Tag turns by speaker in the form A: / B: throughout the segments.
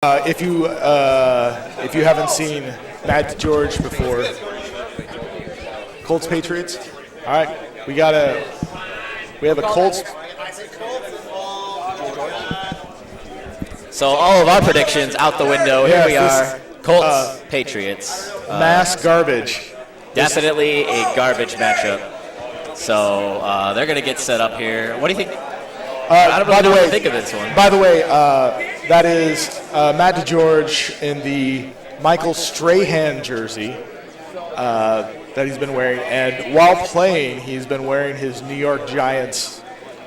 A: If you haven't seen Matt DeGeorge before, Colts Patriots. All right, we have a Colts.
B: So all of our predictions out the window. Here we are. Colts Patriots.
A: Mass garbage.
B: Definitely a garbage matchup. So they're going to get set up here. What do you think? I don't really know what to think of this one.
A: By the way, that is Matt DeGeorge in the Michael Strahan jersey that he's been wearing. And while playing, he's been wearing his New York Giants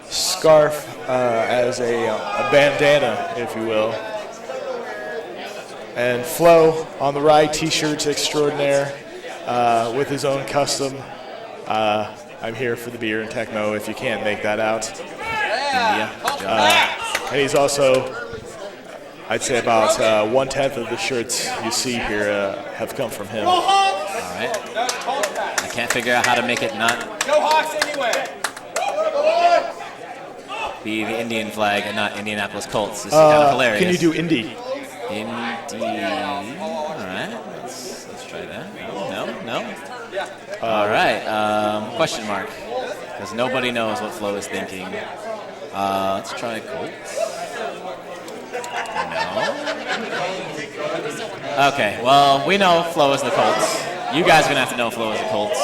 A: scarf as a bandana, if you will. And Flo on the right, T-shirts extraordinaire with his own custom. I'm here for the beer and Tecmo, if you can't make that out. And he's also, I'd say about 1/10 of the shirts you see here have come from him.
B: All right. I can't figure out how to make it not be the Indian flag and not Indianapolis Colts. This is kind of hilarious.
A: Can you do Indy?
B: Indy. All right. Let's try that. No. All right. Question mark. Because nobody knows what Flo is thinking. Let's try Colts. No. Okay, well, we know Flo is the Colts. You guys are going to have to know Flo is the Colts.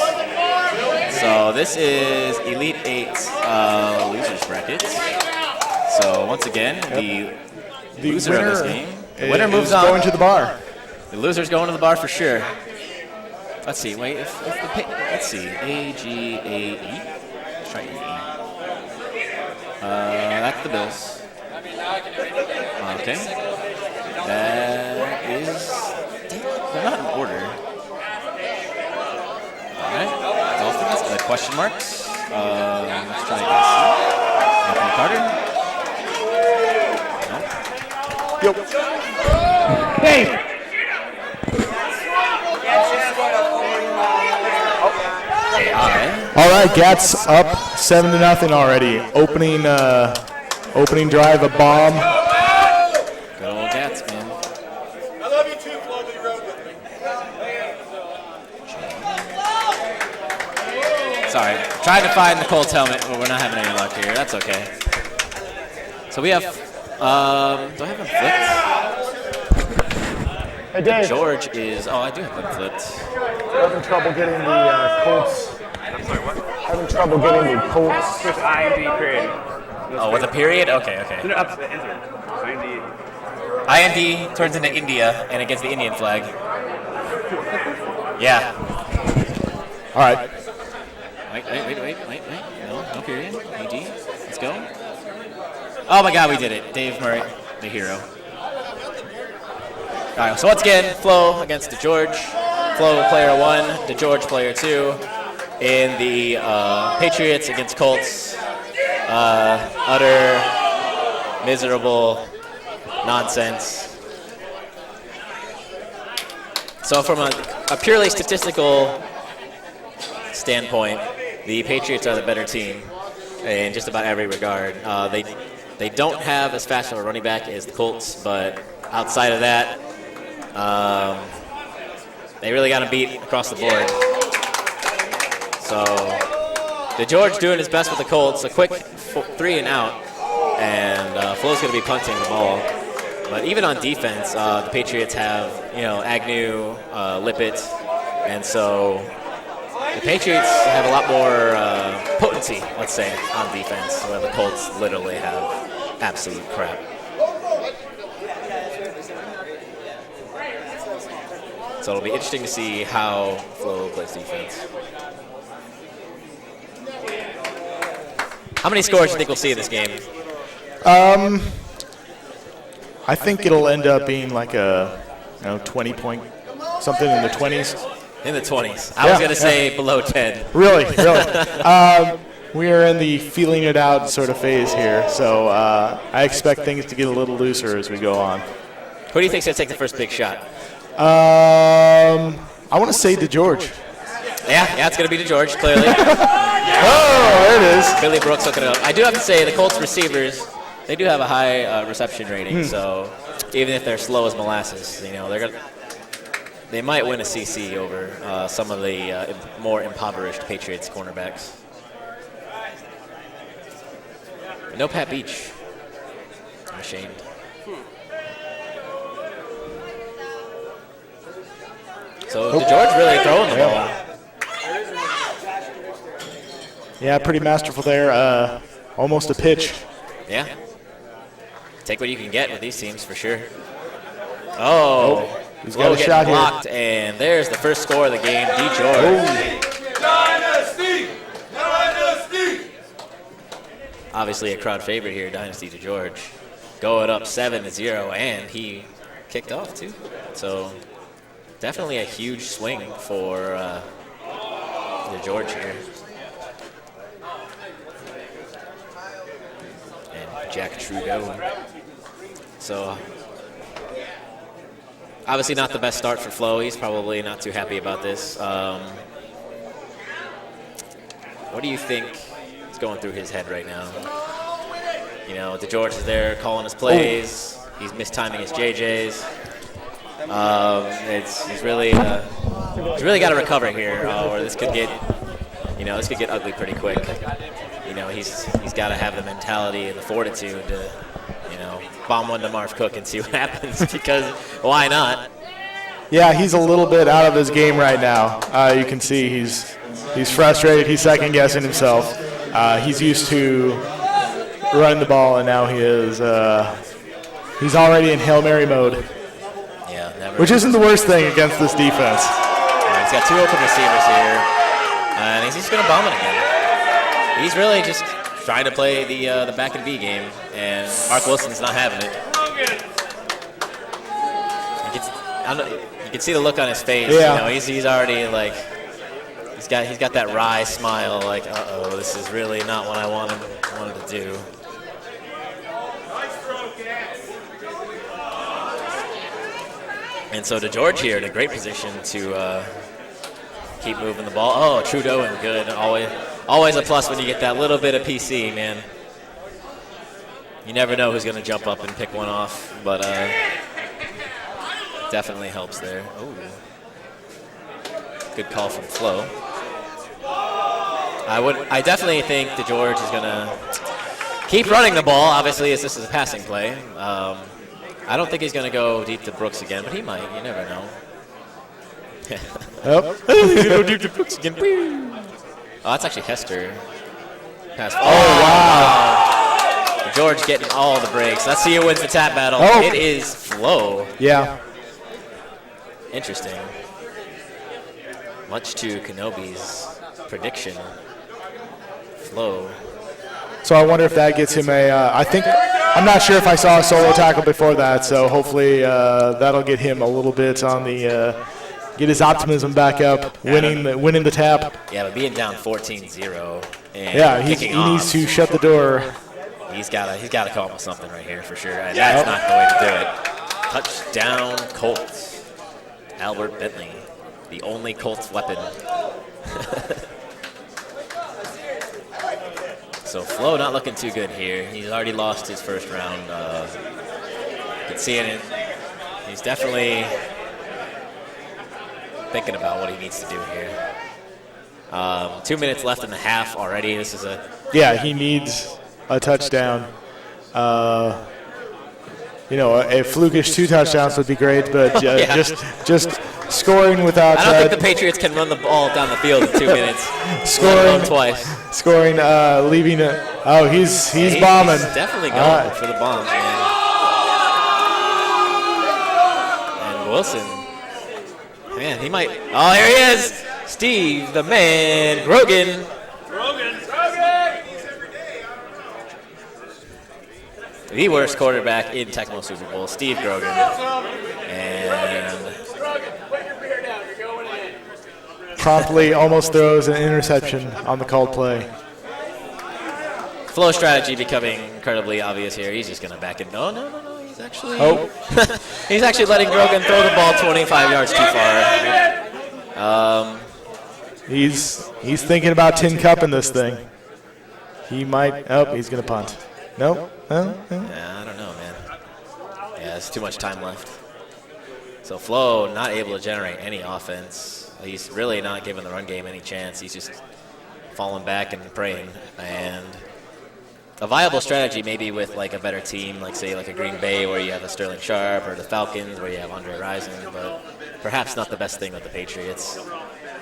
B: So this is Elite 8 losers bracket. So once again, the loser of this game. The winner moves on.
A: Going to the bar.
B: The loser's going to the bar for sure. Let's see, wait, let's see, A-G-A-E. Let's try E. That's the Bills. Okay. That is... They're not in order. Alright. Dolphins, the question marks. Let's try this. Anthony Carter. No.
A: Yep. Dave! All right, Gats up 7-0 already. Opening drive, a bomb.
B: Good old Gats, man.
C: I love you too, Flo, but you rode with me.
B: Sorry, trying to find the Colts helmet, but we're not having any luck here. That's okay. So we have, do I have him flipped?
A: Hey, Dave.
B: George is, I do have him flipped.
A: Having trouble getting the Colts.
C: I'm sorry, what?
A: Having trouble getting the Colts.
C: There's IND period.
B: Oh, with a period? Okay.
C: No, up to enter. IND.
B: IND turns into India, and it gets the Indian flag. Yeah.
A: All right.
B: Wait. No period. AD. Let's go. Oh my God, we did it. Dave Murray, the hero. All right, so once again, Flo against DeGeorge. Flo, player 1, DeGeorge, player 2. In the Patriots against Colts. Utter miserable nonsense. So from a purely statistical standpoint, the Patriots are the better team in just about every regard. They don't have as fast of a running back as the Colts, but outside of that, they really got to beat across the board. So DeGeorge doing his best with the Colts, a quick 3 and out, and Flo's going to be punting the ball. But even on defense, the Patriots have, Agnew, Lippett, and so the Patriots have a lot more potency, let's say, on defense, where the Colts literally have absolute crap. So it'll be interesting to see how Flo plays defense. How many scores do you think we'll see in this game?
A: I think it'll end up being like a 20-point, something in the 20s.
B: In the 20s. I was going to say below 10.
A: Really. We are in the feeling it out sort of phase here, so I expect things to get a little looser as we go on.
B: Who do you think's going to take the first big shot?
A: I want to say DeGeorge.
B: Yeah, it's going to be DeGeorge, clearly.
A: Oh, there it is.
B: Billy Brooks hooking it up. I do have to say, the Colts receivers, they do have a high reception rating, so even if they're slow as molasses, you know, they might win a CC over some of the more impoverished Patriots cornerbacks. No Pat Beach. I'm ashamed. So DeGeorge really throwing the ball.
A: Yeah, pretty masterful there. Almost a pitch.
B: Yeah. Take what you can get with these teams for sure. Oh,
A: he's got a shot
B: blocked, and there's the first score of the game. DeGeorge.
D: Dynasty! Dynasty!
B: Obviously a crowd favorite here, Dynasty DeGeorge. Going up 7-0, and he kicked off too. So definitely a huge swing for DeGeorge here. And Jack Trudeau. So obviously not the best start for Flo. He's probably not too happy about this. What do you think is going through his head right now? You know, DeGeorge is there calling his plays. He's mistiming his JJs. He's really got to recover here, or this could get, this could get ugly pretty quick. You know, he's got to have the mentality and the fortitude to, bomb one to Marv Cook and see what happens, because why not?
A: Yeah, he's a little bit out of his game right now. You can see he's frustrated. He's second guessing himself. He's used to running the ball, and now he's already in Hail Mary mode.
B: Yeah, never.
A: Which isn't the worst thing against this defense.
B: He's got two open receivers here, and he's just going to bomb it again. He's really just trying to play the back and B game, and Mark Wilson's not having it. You can see the look on his face.
A: Yeah.
B: He's already like he's got that wry smile, like, uh-oh, this is really not what I wanted to do. And so DeGeorge here in a great position to keep moving the ball. Oh, Trudeau and good. Always a plus when you get that little bit of PC, man. You never know who's going to jump up and pick one off, but definitely helps there. Ooh. Good call from Flo. I definitely think DeGeorge is going to keep running the ball, obviously, as this is a passing play. I don't think he's going to go deep to Brooks again, but he might. You never know.
A: Yep.
B: He's going to go deep to Brooks again. Oh, that's actually Hester. Pass.
A: Oh, wow.
B: DeGeorge getting all the breaks. Let's see who wins the tap battle.
A: Oh.
B: It is Flo.
A: Yeah.
B: Interesting. Much to Kenobi's prediction. Flo.
A: So I wonder if that gets him I'm not sure if I saw a solo tackle before that, so hopefully that'll get him a little bit on the, get his optimism back up, winning the tap.
B: Yeah, but being down 14-0 and
A: yeah, he
B: off,
A: needs to shut the door.
B: He's got to come up with something right here for sure, and that's not the way to do it. Touchdown Colts. Albert Bentley, the only Colts weapon. So Flo not looking too good here. He's already lost his first round. You can see it. He's definitely thinking about what he needs to do here. 2 minutes left in the half already. This is
A: he needs a touchdown. A flukish 2 touchdowns would be great, but just scoring without.
B: I don't think the Patriots can run the ball down the field in 2 minutes.
A: Scoring
B: twice.
A: Scoring, leaving it. Oh, he's bombing.
B: He's definitely going for the bombs, man. And Wilson, man, he might. Oh, here he is, Steve, the man, Grogan. The worst quarterback in Tecmo Super Bowl, Steve Grogan. And
A: promptly almost throws an interception on the called play.
B: Flow strategy becoming incredibly obvious here. He's just going to back it. No. He's actually he's actually letting Grogan throw the ball 25 yards too far.
A: He's thinking about tin cup in this thing. He might. Oh, he's going to punt. Nope.
B: Yeah, I don't know, man. Yeah, has too much time left. So Flo not able to generate any offense. He's really not giving the run game any chance. He's just falling back and praying. And a viable strategy maybe with like a better team, like say like a Green Bay where you have a Sterling Sharp, or the Falcons where you have Andre Rison, but perhaps not the best thing with the Patriots.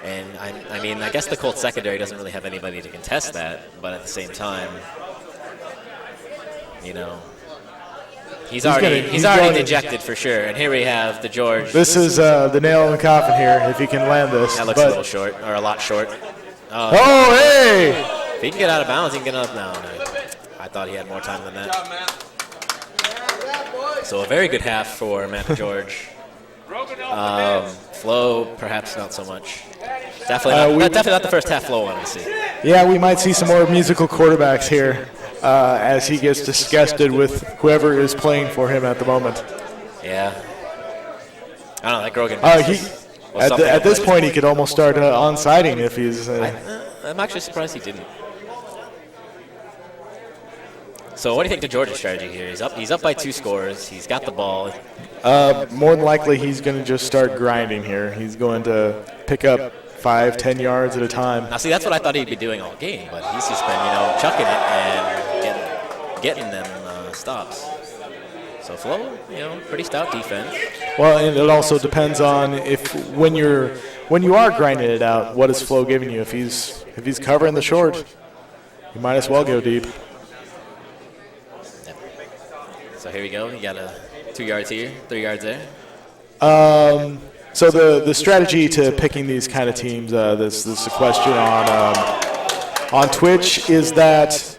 B: And I mean, I guess the Colts secondary doesn't really have anybody to contest that, but at the same time, you know, he's already dejected for sure. And here we have DeGeorge.
A: This is the nail in the coffin here, if he can land this.
B: That looks a little short, or a lot short.
A: Oh, hey!
B: If he can get out of bounds, he can get up now. No, I thought he had more time than that. So a very good half for Matt DeGeorge. Flo, perhaps not so much. Definitely not the first half Flo wanted to see.
A: Yeah, we might see some more musical quarterbacks here as he gets disgusted with whoever is playing for him at the moment.
B: Yeah. I don't know, that Grogan.
A: At this point, he could almost start on-siding if he's...
B: I'm actually surprised he didn't. So what do you think DeGeorge's strategy here? He's up by 2 scores. He's got the ball.
A: More than likely, he's going to just start grinding here. He's going to pick up 5-10 yards at a time.
B: Now, see, that's what I thought he'd be doing all game, but he's just been, chucking it and getting them stops. So Flo, pretty stout defense.
A: Well, and it also depends on when you are grinding it out, what is Flo giving you? If he's covering the short, you might as well go deep.
B: So here we go. You got 2 yards here, 3 yards there.
A: So the strategy to picking these kind of teams, this is a question on Twitch, is that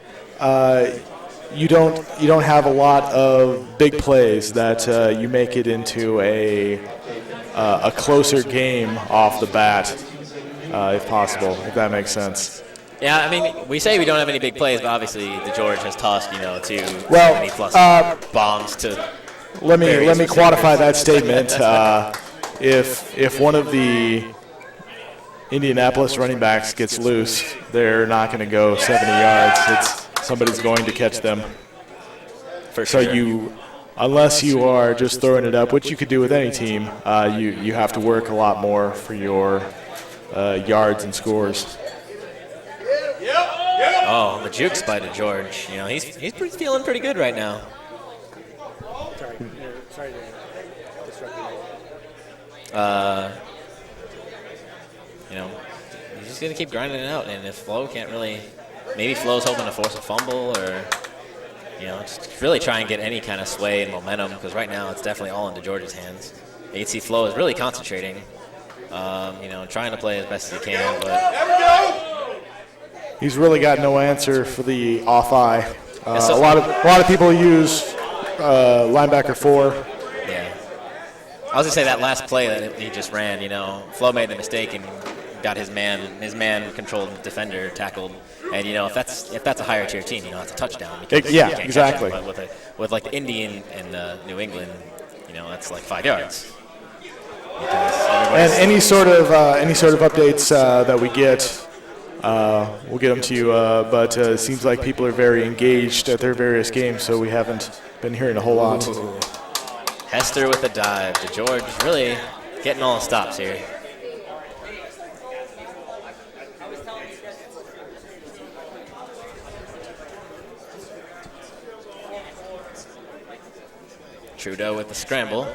A: you don't have a lot of big plays, that you make it into a closer game off the bat, if possible, if that makes sense.
B: Yeah, I mean, we say we don't have any big plays, but obviously DeGeorge has tossed, 2 plus bombs to.
A: Let me quantify that statement. If one of the Indianapolis running backs gets loose, they're not going to go 70 yards. Somebody's going to catch them.
B: For sure.
A: So unless you are just throwing it up, which you could do with any team, you have to work a lot more for your yards and scores.
B: Oh, the jukes by DeGeorge. He's feeling pretty good right now.
E: Sorry to disrupt you.
B: He's just going to keep grinding it out. And if Flo can't really, maybe Flo's hoping to force a fumble or, just really try and get any kind of sway and momentum, because right now it's definitely all in DeGeorge's hands. You can see Flo is really concentrating, trying to play as best as he can. But
A: he's really got no answer for the off eye. A lot of people use linebacker 4.
B: Yeah. I was going to say that last play that he just ran, Flo made the mistake and got his man-controlled defender tackled. And, if that's a higher tier team, it's a touchdown.
A: Yeah, exactly.
B: But with like the Indian and New England, that's like 5 yards.
A: And any sort of updates that we get, we'll get them to you. But it seems like people are very engaged at their various games, so we haven't been hearing a whole lot.
B: Ooh. Hester with a dive. DeGeorge really getting all the stops here. Trudeau with the scramble.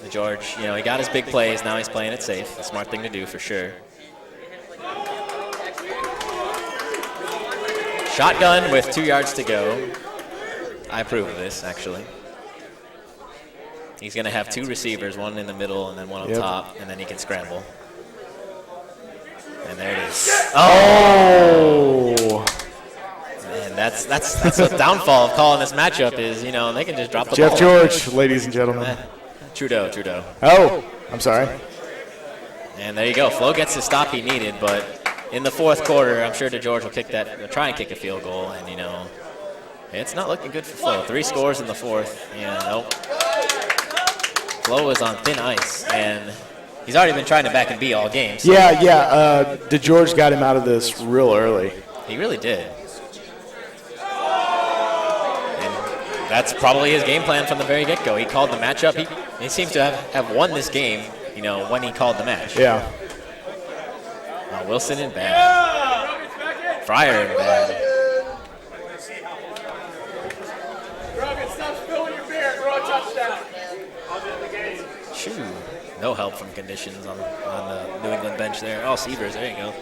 B: DeGeorge, he got his big plays. Now he's playing it safe. A smart thing to do for sure. Shotgun with 2 yards to go. I approve of this, actually. He's going to have 2 receivers, one in the middle and then one on top, and then he can scramble. And there it is.
A: Oh!
B: Man, that's the downfall of calling this matchup is, they can just drop the
A: Jeff
B: ball.
A: George, ladies and gentlemen.
B: Trudeau.
A: Oh, I'm sorry.
B: And there you go. Flo gets the stop he needed, but in the fourth quarter, I'm sure DeGeorge will try and kick a field goal, and, it's not looking good for Flo. 3 scores in the fourth. Nope. Flo is on thin ice, and he's already been trying to back and be all game. So
A: Yeah. DeGeorge got him out of this real early.
B: He really did. And That's probably his game plan from the very get-go. He called the matchup. He seems to have won this game, you know, when he called the match.
A: Yeah.
B: Wilson in bad. Fryer in bad. Shoo. No help from conditions on the New England bench there. Oh, Severs, there you go.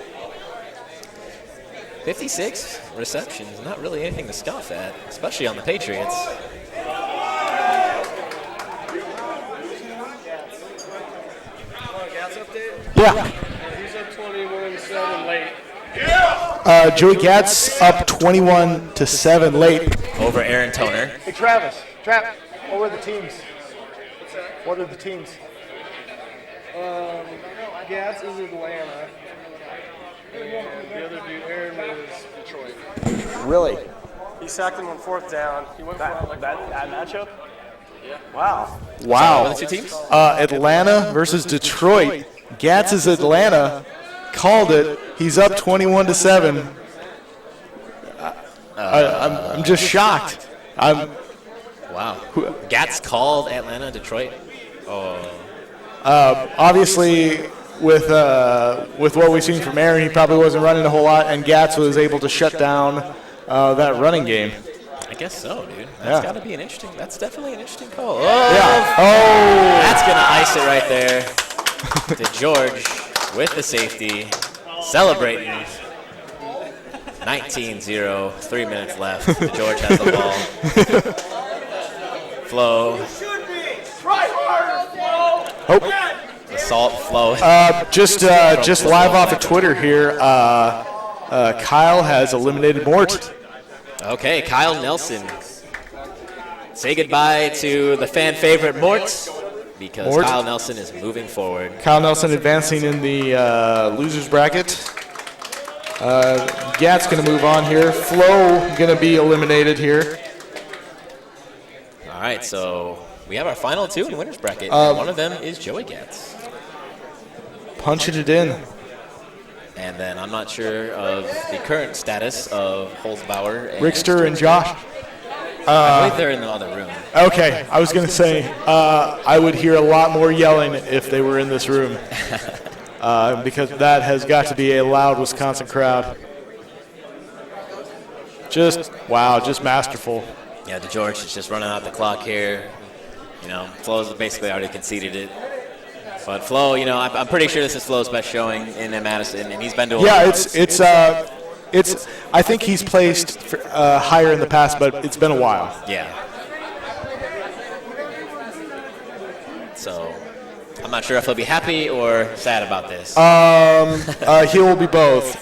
B: 56 receptions, not really anything to scoff at, especially on the Patriots.
A: Yeah.
F: He's up 21-7 late.
A: Joey Gatz up 21-7 late.
B: Over Aaron Toner.
E: Hey, Travis. What were the teams? What are the teams?
F: Gatz is Atlanta. The other dude, Aaron, is Detroit.
A: Really?
F: He sacked him on 4th down. He went for
C: That matchup?
A: Wow.
B: What are the two teams?
A: Atlanta versus Detroit. Gatz is Atlanta. Called it. He's up 21-7. I'm just shocked.
B: Wow. Gatz called Atlanta, Detroit. Oh.
A: Obviously, with what we've seen from Aaron, he probably wasn't running a whole lot, and Gatz was able to shut down that running game.
B: I guess so, dude. That's got to be that's definitely an interesting call. Oh,
A: Yeah. Oh.
B: that's going to ice it right there. DeGeorge with the safety, celebrating. 19-0, 3 minutes left. DeGeorge has the ball. Flow. Assault Flow.
A: Just live off of Twitter here. Kyle has eliminated Mort.
B: Okay, Kyle Nelson. Say goodbye to the fan favorite Mort, because
A: Mort.
B: Kyle Nelson is moving forward.
A: Kyle Nelson advancing in the losers bracket. Gat's going to move on here. Flo going to be eliminated here.
B: All right, so we have our final two in winners bracket. One of them is Joey Gatz.
A: Punching it in.
B: And then I'm not sure of the current status of Holzbauer and
A: Rickster and Josh.
B: I believe they're in the other room.
A: Okay, I was going to say, I would hear a lot more yelling if they were in this room. Because that has got to be a loud Wisconsin crowd. Just masterful.
B: Yeah, DeGeorge is just running out the clock here. You know, Flo's basically already conceded it. But Flo, you know, I'm pretty sure this is Flo's best showing in Madison, and he's been to a lot of those.
A: It's. I think he's placed higher in the past, but it's been a while.
B: Yeah. So, I'm not sure if he'll be happy or sad about this.
A: He will be both.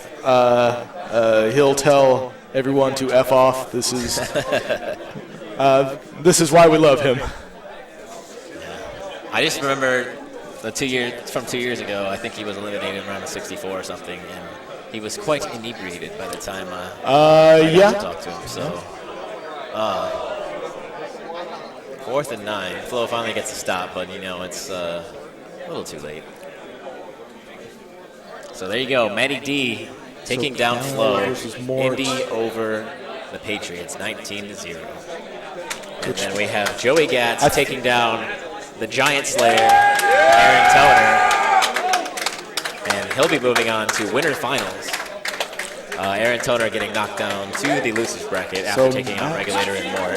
A: He'll tell everyone to F off. This is why we love him.
B: I just remember the 2 years from 2 years ago. I think he was eliminated around a 64 or something, and he was quite inebriated by the time I got to talk to him. So, 4th and 9. Flo finally gets a stop, but you know it's a little too late. So there you go, Matty D taking down Flo. Indy over the Patriots, 19-0. And then we have Joey Gatz taking down the Giant Slayer, Aaron Toner. And he'll be moving on to winner finals. Aaron Toner getting knocked down to the losers bracket after taking on Regulator and Moore.